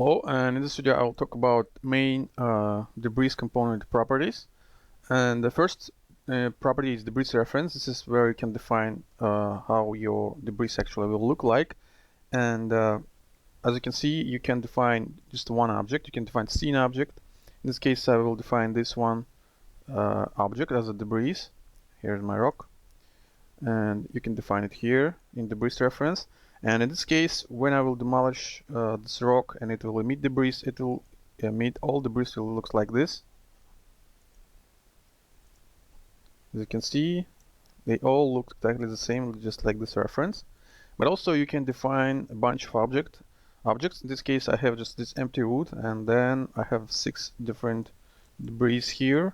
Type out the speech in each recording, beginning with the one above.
Hello, and in this video I'll talk about main debris component properties. And the first property is debris reference. This is where you can define how your debris actually will look like. And as you can see, you can define just one object. You can define scene object. In this case, I will define this one object as a debris. Here's my rock. And you can define it here in debris reference. And in this case, when I will demolish this rock and it will emit debris, it will emit all debris will look like this. As you can see, they all look exactly the same, just like this reference. But also you can define a bunch of objects. In this case, I have just this empty wood, and then I have 6 different debris here.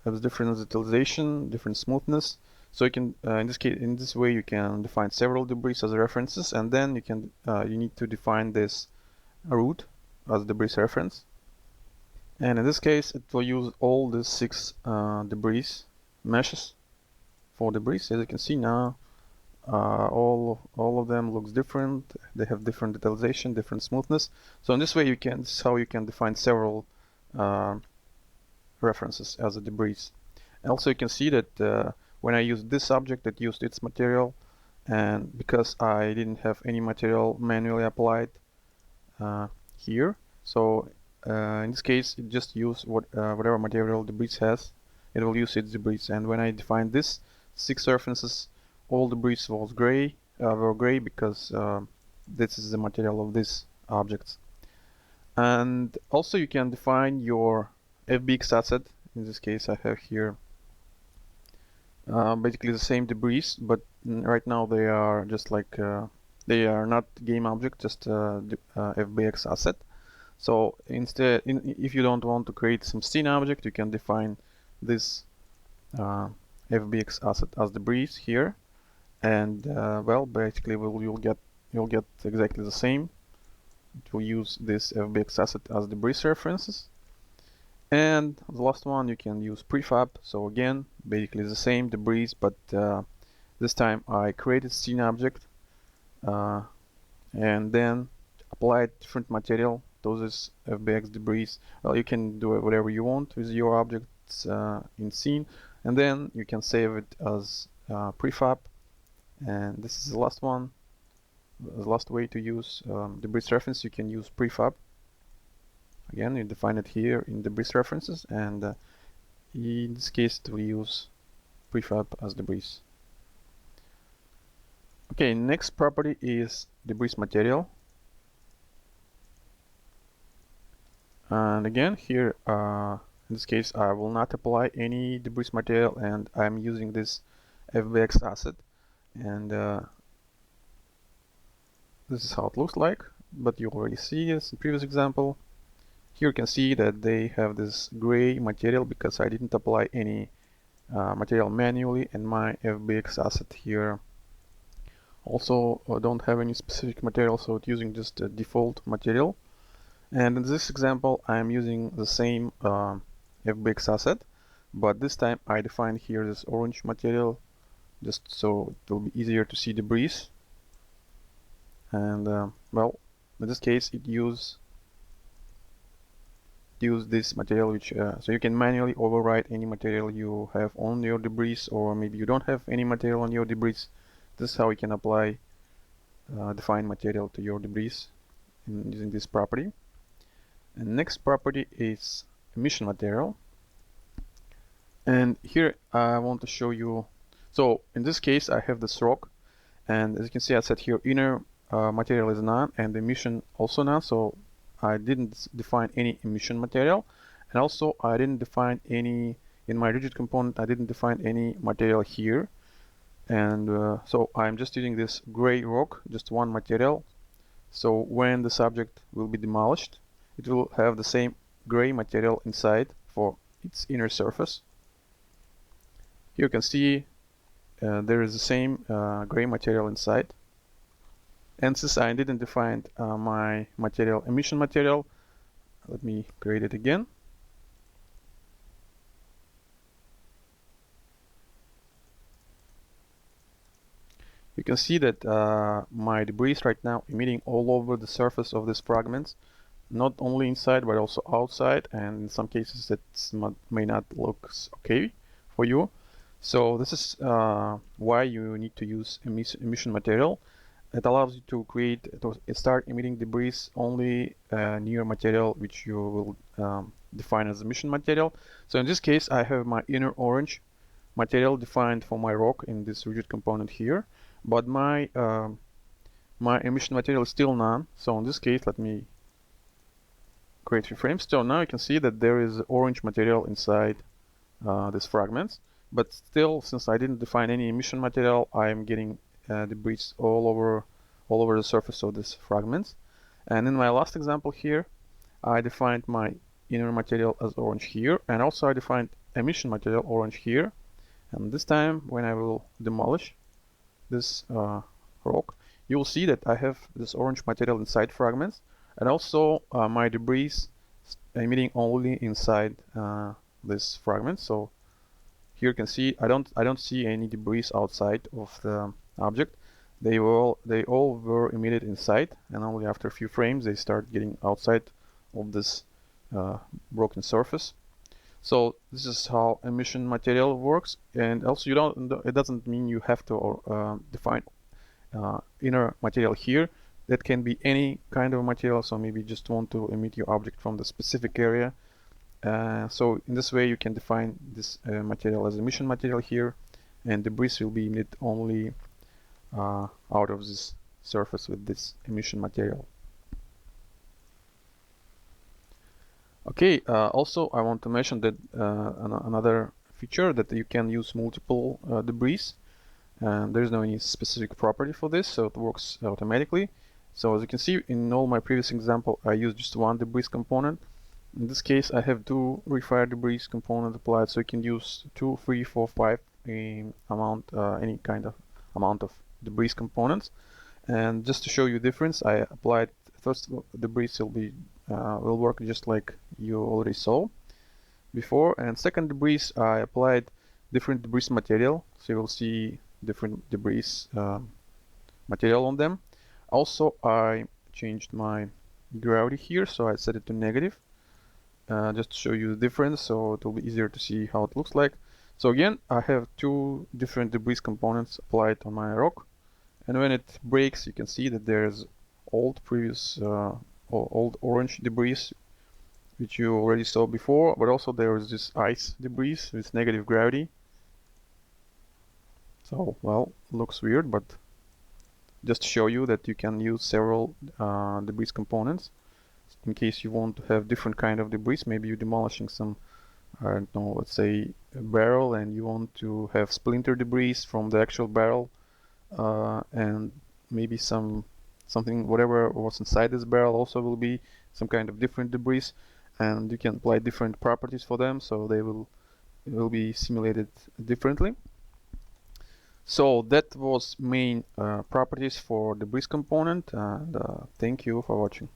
Have different utilization, different smoothness. So you can, in this way, you can define several debris as references, and then you need to define this root as debris reference. And in this case, it will use all the 6 debris meshes for debris. As you can see now, all of them looks different. They have different utilization, different smoothness. So in this way, this is how you can define several references as a debris. And also, you can see that when I used this object, it used its material, and because I didn't have any material manually applied here, so in this case it just used whatever material debris has, it will use its debris. And when I defined this 6 references, all debris were gray because this is the material of these objects. And also you can define your FBX asset. In this case, I have here basically the same debris, but right now they are just like they are not game object, just FBX asset. So instead, if you don't want to create some scene object, you can define this FBX asset as debris here, and well, basically you'll get exactly the same. It will use this FBX asset as debris references. And the last one, you can use prefab. So again, basically the same debris, but this time I created scene object and then applied different material. Those is FBX debris. Well, you can do whatever you want with your objects in scene, and then you can save it as prefab. And this is the last one, the last way to use debris reference. You can use prefab. Again, you define it here in debris references, and in this case it will use prefab as debris. Okay, next property is debris material. And again, here in this case I will not apply any debris material, and I'm using this FBX asset. And this is how it looks like, but you already see this in previous example. Here you can see that they have this gray material because I didn't apply any material manually, and my FBX asset here also don't have any specific material, so it's using just a default material. And in this example, I'm using the same FBX asset, but this time I defined here this orange material just so it will be easier to see debris. And well, in this case it use this material, which so you can manually override any material you have on your debris, or maybe you don't have any material on your debris. This is how you can apply define material to your debris using this property. And next property is emission material, and here I want to show you. So in this case I have this rock, and as you can see I said here inner material is none and emission also none, so I didn't define any emission material, and also I didn't define any in my rigid component. I didn't define any material here, and so I'm just using this gray rock, just one material. So when the subject will be demolished, it will have the same gray material inside for its inner surface. Here you can see there is the same gray material inside. And since I didn't define my material emission material, let me create it again. You can see that my debris right now emitting all over the surface of these fragments. not only inside but also outside, and in some cases that may not look okay for you. So this is why you need to use emission material. It allows you to start emitting debris only near material which you will define as emission material. So in this case, I have my inner orange material defined for my rock in this rigid component here, but my emission material is still none. So in this case, let me create few frames. So now you can see that there is orange material inside these fragments, but still, since I didn't define any emission material, I am getting debris all over the surface of these fragments. And in my last example here, I defined my inner material as orange here, and also I defined emission material orange here. And this time, when I will demolish this rock, you will see that I have this orange material inside fragments, and also my debris emitting only inside this fragment. So here you can see I don't see any debris outside of the object. They all were emitted inside, and only after a few frames they start getting outside of this broken surface. So this is how emission material works. And also it doesn't mean you have to define inner material here. That can be any kind of material, so maybe you just want to emit your object from the specific area. So in this way you can define this material as emission material here, and debris will be emitted only out of this surface with this emission material. Okay, also I want to mention that another feature, that you can use multiple debris, and there is no any specific property for this, so it works automatically. So as you can see, in all my previous example, I used just one debris component. In this case, I have two RayFire debris component applied, so you can use 2, 3, 4, 5 any kind of amount of debris components. And just to show you difference, I applied first debris will work just like you already saw before, and second debris I applied different debris material, so you will see different debris material on them. Also, I changed my gravity here, so I set it to negative, just to show you the difference, so it will be easier to see how it looks like. So again, I have two different debris components applied on my rock, and when it breaks, you can see that there's old orange debris which you already saw before, but also there is this ice debris with negative gravity. So, well, looks weird, but just to show you that you can use several debris components in case you want to have different kind of debris. Maybe you're demolishing some, I don't know, let's say a barrel, and you want to have splinter debris from the actual barrel, and maybe something, whatever was inside this barrel also will be some kind of different debris, and you can apply different properties for them, so it will be simulated differently. So that was main properties for debris component, and thank you for watching.